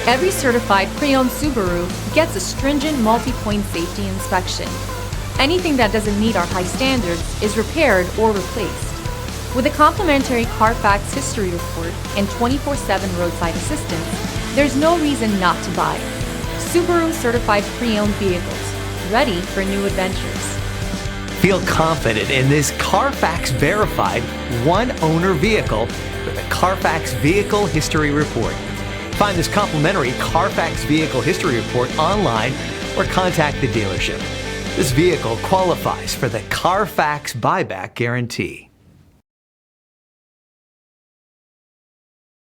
Every certified pre-owned Subaru gets a stringent multi-point safety inspection. Anything that doesn't meet our high standards is repaired or replaced. With a complimentary Carfax history report and 24/7 roadside assistance, there's no reason not to buy. Subaru certified pre-owned vehicles, ready for new adventures. Feel confident in this Carfax verified one-owner vehicle with a Carfax Vehicle History Report. Find this complimentary Carfax Vehicle History Report online or contact the dealership. This vehicle qualifies for the Carfax Buyback Guarantee.